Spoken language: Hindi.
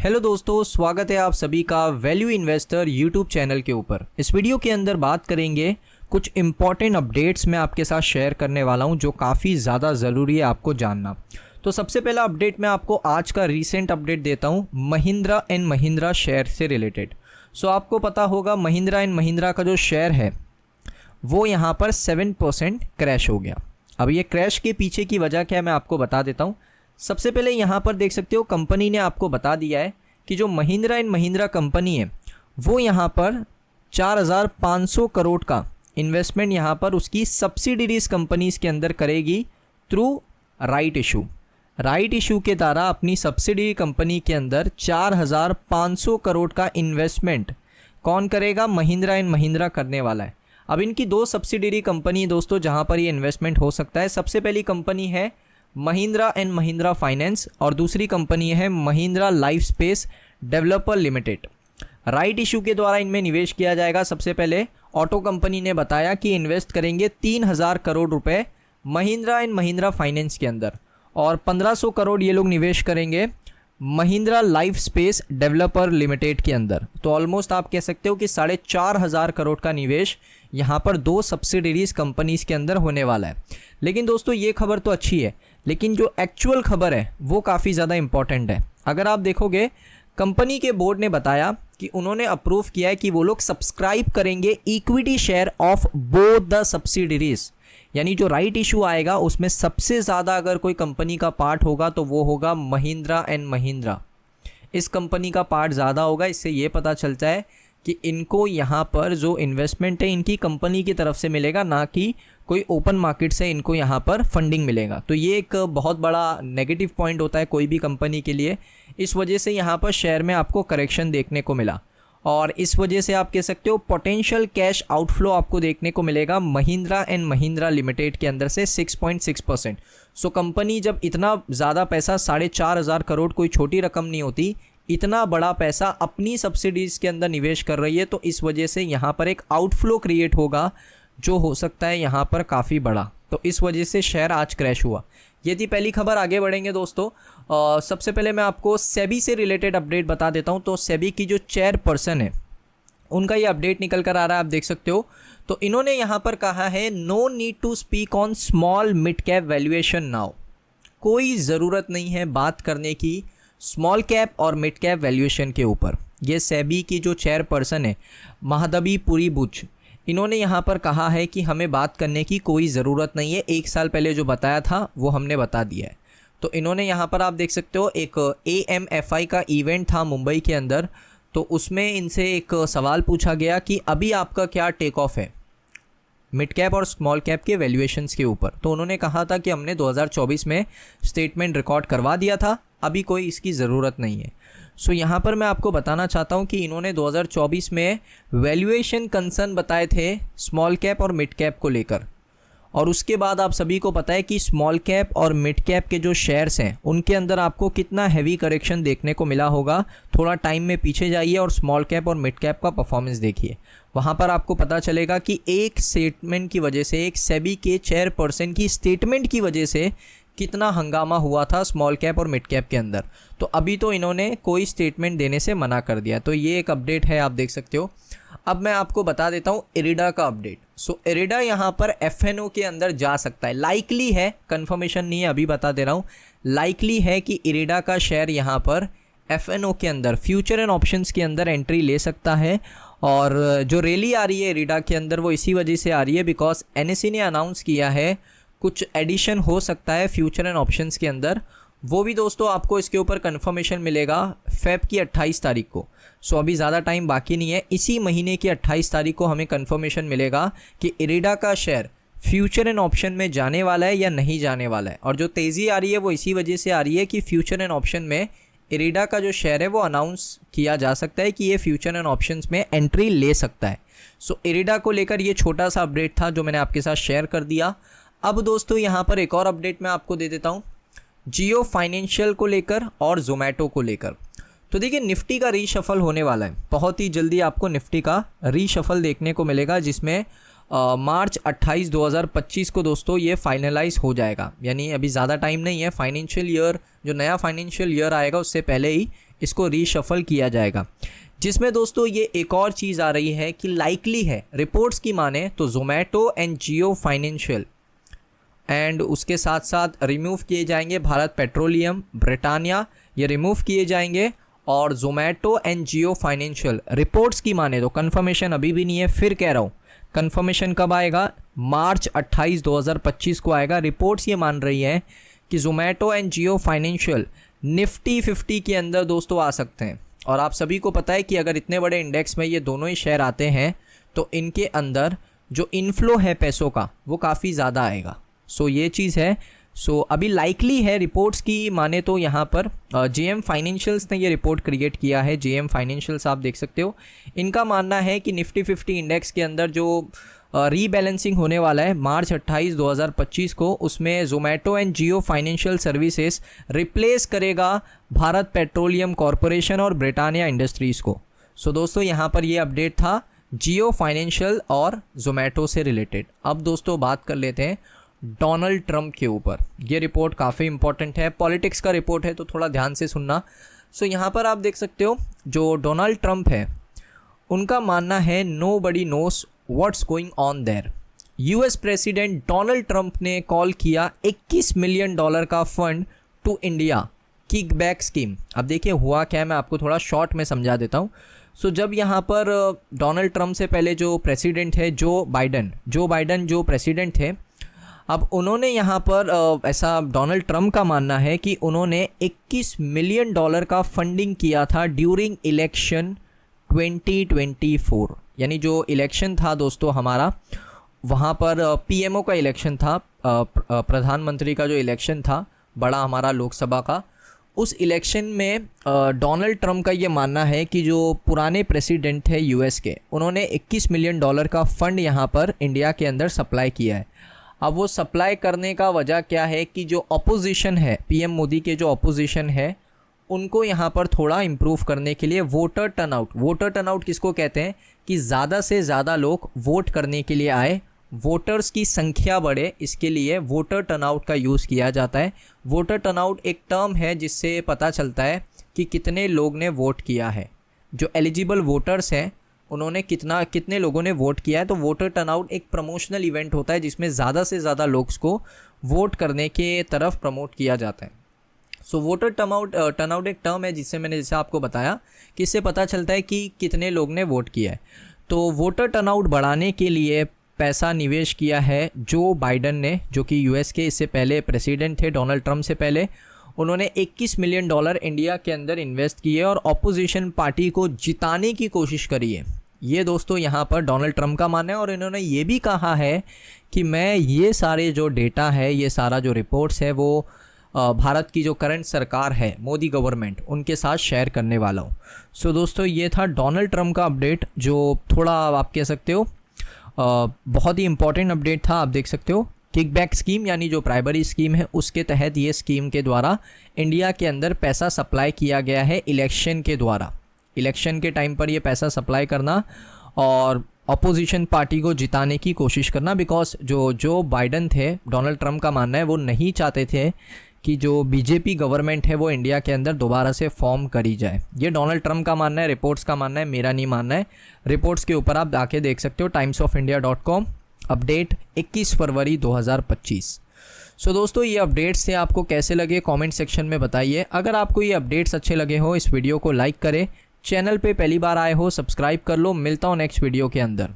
हेलो दोस्तों, स्वागत है आप सभी का वैल्यू इन्वेस्टर यूट्यूब चैनल के ऊपर। इस वीडियो के अंदर बात करेंगे कुछ इंपॉर्टेंट अपडेट्स मैं आपके साथ शेयर करने वाला हूं जो काफ़ी ज़्यादा ज़रूरी है आपको जानना। तो सबसे पहला अपडेट मैं आपको आज का रीसेंट अपडेट देता हूं महिंद्रा एंड महिंद्रा शेयर से रिलेटेड। सो आपको पता होगा महिंद्रा एंड महिंद्रा का जो शेयर है वो यहाँ पर 7% क्रैश हो गया। अब ये क्रैश के पीछे की वजह क्या है मैं आपको बता देता हूँ। सबसे पहले यहाँ पर देख सकते हो कंपनी ने आपको बता दिया है कि जो महिंद्रा एंड महिंद्रा कंपनी है वो यहाँ पर 4,500 करोड़ का इन्वेस्टमेंट यहाँ पर उसकी सब्सिडीज कंपनीज के अंदर करेगी through right issue. Right issue के द्वारा अपनी सब्सिडी कंपनी के अंदर 4,500 करोड़ का इन्वेस्टमेंट कौन करेगा? महिंद्रा एंड महिंद्रा करने वाला है। अब इनकी दो सब्सिडरी कंपनी दोस्तों जहाँ पर ये इन्वेस्टमेंट हो सकता है, सबसे पहली कंपनी है महिंद्रा एंड महिंद्रा फाइनेंस और दूसरी कंपनी है Mahindra life space developer limited. Right issue के द्वारा इनमें निवेश किया जाएगा। सबसे पहले ऑटो कंपनी ने बताया कि इन्वेस्ट करेंगे 3,000 करोड़ रुपए महिंद्रा एंड महिंद्रा फाइनेंस के अंदर और 1,500 करोड़ ये लोग निवेश करेंगे Mahindra life space developer limited के अंदर। तो ऑलमोस्ट आप कह सकते हो कि 4,500 करोड़ का निवेश यहाँ पर दो सब्सिडरीज कंपनीज के अंदर होने वाला है। लेकिन दोस्तों ये खबर तो अच्छी है, लेकिन जो एक्चुअल खबर है वो काफ़ी ज़्यादा इंपॉर्टेंट है। अगर आप देखोगे कंपनी के बोर्ड ने बताया कि उन्होंने अप्रूव किया है कि वो लोग सब्सक्राइब करेंगे equity share of both the subsidiaries. यानी जो राइट इशू आएगा उसमें सबसे ज़्यादा अगर कोई कंपनी का पार्ट होगा तो वो होगा महिंद्रा एंड महिंद्रा। इस कंपनी का पार्ट ज़्यादा होगा। इससे ये पता चलता है कि इनको यहाँ पर जो इन्वेस्टमेंट है इनकी कंपनी की तरफ से मिलेगा, ना कि कोई ओपन मार्केट से इनको यहाँ पर फंडिंग मिलेगा। तो ये एक बहुत बड़ा नेगेटिव पॉइंट होता है कोई भी कंपनी के लिए। इस वजह से यहाँ पर शेयर में आपको करेक्शन देखने को मिला और इस वजह से आप कह सकते हो पोटेंशियल कैश आउटफ्लो आपको देखने को मिलेगा महिंद्रा एंड महिंद्रा लिमिटेड के अंदर से 6.6%। सो कंपनी जब इतना ज़्यादा पैसा 4,500 करोड़ कोई छोटी रकम नहीं होती, इतना बड़ा पैसा अपनी सब्सिडीज़ के अंदर निवेश कर रही है, तो इस वजह से यहाँ पर एक आउटफ्लो क्रिएट होगा जो हो सकता है यहाँ पर काफ़ी बड़ा। तो इस वजह से शेयर आज क्रैश हुआ। ये थी पहली खबर। आगे बढ़ेंगे दोस्तों। सबसे पहले मैं आपको सेबी से रिलेटेड अपडेट बता देता हूँ। तो सेबी की जो चेयरपर्सन है उनका ये अपडेट निकल कर आ रहा है, आप देख सकते हो। तो इन्होंने यहाँ पर कहा है no need to speak on small mid cap valuation now. कोई ज़रूरत नहीं है बात करने की स्मॉल कैप और मिड कैप वैल्यूएशन के ऊपर। ये सेबी की जो चेयरपर्सन है महादबी पुरी बुच, इन्होंने यहाँ पर कहा है कि हमें बात करने की कोई ज़रूरत नहीं है। 1 साल पहले जो बताया था वो हमने बता दिया है। तो इन्होंने यहाँ पर आप देख सकते हो एक AMFI का इवेंट था मुंबई के अंदर, तो उसमें इनसे एक सवाल पूछा गया कि अभी आपका क्या टेक ऑफ है मिड कैप और स्मॉल कैप के वैल्यूएशंस के ऊपर। तो उन्होंने कहा था कि हमने 2024 में स्टेटमेंट रिकॉर्ड करवा दिया था, अभी कोई इसकी ज़रूरत नहीं है। सो यहाँ पर मैं आपको बताना चाहता हूँ कि इन्होंने 2024 में वैल्यूएशन कंसर्न बताए थे स्मॉल कैप और मिड कैप को लेकर, और उसके बाद आप सभी को पता है कि स्मॉल कैप और मिड कैप के जो शेयर्स हैं उनके अंदर आपको कितना हैवी करेक्शन देखने को मिला होगा। थोड़ा टाइम में पीछे जाइए और स्मॉल कैप और मिड कैप का परफॉर्मेंस देखिए, वहाँ पर आपको पता चलेगा कि एक स्टेटमेंट की वजह से, एक सेबी के चेयरपर्सन की स्टेटमेंट की वजह से कितना हंगामा हुआ था स्मॉल कैप और मिड कैप के अंदर। तो अभी तो इन्होंने कोई स्टेटमेंट देने से मना कर दिया। तो ये एक अपडेट है, आप देख सकते हो। अब मैं आपको बता देता हूँ इरिडा का अपडेट। सो इरिडा यहाँ पर FNO के अंदर जा सकता है, लाइकली है, कंफर्मेशन नहीं है, अभी बता दे रहा हूँ। लाइकली है कि इरिडा का शेयर यहाँ पर FNO के अंदर फ्यूचर एंड ऑप्शंस के अंदर एंट्री ले सकता है। और जो रैली आ रही है इरिडा के अंदर वो इसी वजह से आ रही है बिकॉज NSE ने अनाउंस किया है कुछ एडिशन हो सकता है फ्यूचर एंड ऑप्शंस के अंदर। वो भी दोस्तों आपको इसके ऊपर कंफर्मेशन मिलेगा फेब की 28 तारीख को। सो अभी ज़्यादा टाइम बाकी नहीं है, इसी महीने की 28 तारीख को हमें कंफर्मेशन मिलेगा कि इरिडा का शेयर फ्यूचर एंड ऑप्शन में जाने वाला है या नहीं जाने वाला है। और जो तेज़ी आ रही है वो इसी वजह से आ रही है कि फ्यूचर एंड ऑप्शन में इरिडा का जो शेयर है वो अनाउंस किया जा सकता है कि ये फ्यूचर एंड ऑप्शंस में एंट्री ले सकता है। सो इरिडा को लेकर ये छोटा सा अपडेट था जो मैंने आपके साथ शेयर कर दिया। अब दोस्तों यहाँ पर एक और अपडेट मैं आपको दे देता हूँ जियो फाइनेंशियल को लेकर और जोमेटो को लेकर। तो देखिए निफ्टी का रीशफल होने वाला है, बहुत ही जल्दी आपको निफ्टी का रीशफल देखने को मिलेगा जिसमें मार्च 28, 2025 को दोस्तों ये फाइनलाइज हो जाएगा। यानी अभी ज़्यादा टाइम नहीं है, फाइनेंशियल ईयर जो नया फाइनेंशियल ईयर आएगा उससे पहले ही इसको रीशफल किया जाएगा, जिसमें दोस्तों ये एक और चीज़ आ रही है कि लाइकली है, रिपोर्ट्स की माने तो Zomato and Jio financial and उसके साथ साथ रिमूव किए जाएंगे भारत पेट्रोलियम, ब्रिटानिया, ये रिमूव किए जाएंगे। और Zomato and Jio financial reports की माने तो कंफर्मेशन अभी भी नहीं है, फिर कह रहा हूँ कंफर्मेशन कब आएगा, मार्च 28 2025 को आएगा। रिपोर्ट्स ये मान रही है कि Zomato and Jio financial Nifty 50 के अंदर दोस्तों आ सकते हैं। और आप सभी को पता है कि अगर इतने बड़े इंडेक्स में ये दोनों ही शेयर आते हैं तो इनके अंदर जो इनफ्लो है पैसों का वो काफ़ी ज़्यादा आएगा। सो ये चीज़ है। सो अभी लाइकली है रिपोर्ट्स की माने तो यहाँ पर जेएम फाइनेंशियल्स ने ये रिपोर्ट क्रिएट किया है। जेएम फाइनेंशियल्स आप देख सकते हो, इनका मानना है कि निफ्टी 50 इंडेक्स के अंदर जो रीबैलेंसिंग होने वाला है मार्च 28 2025 को, उसमें Zomato and Jio financial services replace करेगा भारत पेट्रोलियम कॉरपोरेशन और ब्रिटानिया इंडस्ट्रीज़ को। सो दोस्तों यहाँ पर ये अपडेट था जियो फाइनेंशियल और जोमेटो से रिलेटेड। अब दोस्तों बात कर लेते हैं डोनाल्ड ट्रंप के ऊपर। ये रिपोर्ट काफ़ी इंपॉर्टेंट है, पॉलिटिक्स का रिपोर्ट है तो थोड़ा ध्यान से सुनना। सो यहाँ पर आप देख सकते हो जो डोनाल्ड ट्रंप है उनका मानना है nobody knows what's going on there. US president Donald Trump ने कॉल किया $21 मिलियन का fund to India kickback scheme. अब देखिए हुआ क्या है, मैं आपको थोड़ा शॉर्ट में समझा देता हूँ। सो जब यहाँ पर डोनाल्ड ट्रंप से पहले जो प्रेसिडेंट है जो बाइडन जो प्रेसिडेंट थे, अब उन्होंने यहाँ पर ऐसा डोनाल्ड ट्रंप का मानना है कि उन्होंने $21 मिलियन का फंडिंग किया था ड्यूरिंग इलेक्शन 2024। यानी जो इलेक्शन था दोस्तों हमारा, वहाँ पर पीएमओ का इलेक्शन था, प्रधानमंत्री का जो इलेक्शन था बड़ा हमारा लोकसभा का, उस इलेक्शन में डोनाल्ड ट्रंप का ये मानना है कि जो पुराने प्रेसिडेंट थे यूएस के, उन्होंने $21 मिलियन का फ़ंड यहाँ पर इंडिया के अंदर सप्लाई किया है। अब वो सप्लाई करने का वजह क्या है कि जो अपोजिशन है, पीएम मोदी के जो अपोजिशन है, उनको यहाँ पर थोड़ा इम्प्रूव करने के लिए वोटर टर्नआउट किसको कहते हैं कि ज़्यादा से ज़्यादा लोग वोट करने के लिए आए, वोटर्स की संख्या बढ़े, इसके लिए वोटर टर्नआउट का यूज़ किया जाता है। वोटर टर्नआउट एक टर्म है जिससे पता चलता है कि कितने लोग ने वोट किया है, जो एलिजिबल वोटर्स हैं उन्होंने कितने लोगों ने वोट किया है। तो वोटर टर्नआउट एक प्रमोशनल इवेंट होता है जिसमें ज़्यादा से ज़्यादा लोग को वोट करने के तरफ प्रमोट किया जाता है। सो वोटर टर्नआउट एक टर्म है जिससे मैंने जैसे आपको बताया कि इससे पता चलता है कि कितने लोग ने वोट किया है। तो वोटर टर्नआउट बढ़ाने के लिए पैसा निवेश किया है जो बाइडन ने, जो कि यूएस के इससे पहले प्रेसिडेंट थे डोनाल्ड ट्रंप से पहले, उन्होंने $21 मिलियन इंडिया के अंदर इन्वेस्ट किए और अपोजिशन पार्टी को जिताने की कोशिश करी है। ये दोस्तों यहाँ पर डोनाल्ड ट्रंप का मानना है। और इन्होंने ये भी कहा है कि मैं ये सारे जो डेटा है, ये सारा जो रिपोर्ट्स है वो भारत की जो करंट सरकार है, मोदी गवर्नमेंट, उनके साथ शेयर करने वाला हूँ। सो दोस्तों ये था डोनाल्ड ट्रंप का अपडेट, जो थोड़ा आप कह सकते हो बहुत ही इंपॉर्टेंट अपडेट था। आप देख सकते हो किकबैक स्कीम यानी जो प्राइमरी स्कीम है उसके तहत ये स्कीम के द्वारा इंडिया के अंदर पैसा सप्लाई किया गया है इलेक्शन के द्वारा। इलेक्शन के टाइम पर ये पैसा सप्लाई करना और अपोजिशन पार्टी को जिताने की कोशिश करना, बिकॉज जो बाइडन थे, डोनाल्ड ट्रंप का मानना है वो नहीं चाहते थे कि जो बीजेपी गवर्नमेंट है वो इंडिया के अंदर दोबारा से फॉर्म करी जाए। ये डोनाल्ड ट्रंप का मानना है, रिपोर्ट्स का मानना है, मेरा नहीं मानना है। रिपोर्ट्स के ऊपर आप आके देख सकते हो timesofIndia.com, अपडेट 21 फरवरी 2025। सो दोस्तों ये अपडेट्स थे, आपको कैसे लगे कमेंट सेक्शन में बताइए। अगर आपको ये अपडेट्स अच्छे लगे हो इस वीडियो को लाइक करें, चैनल पे पहली बार आए हो सब्सक्राइब कर लो। मिलता हूँ नेक्स्ट वीडियो के अंदर।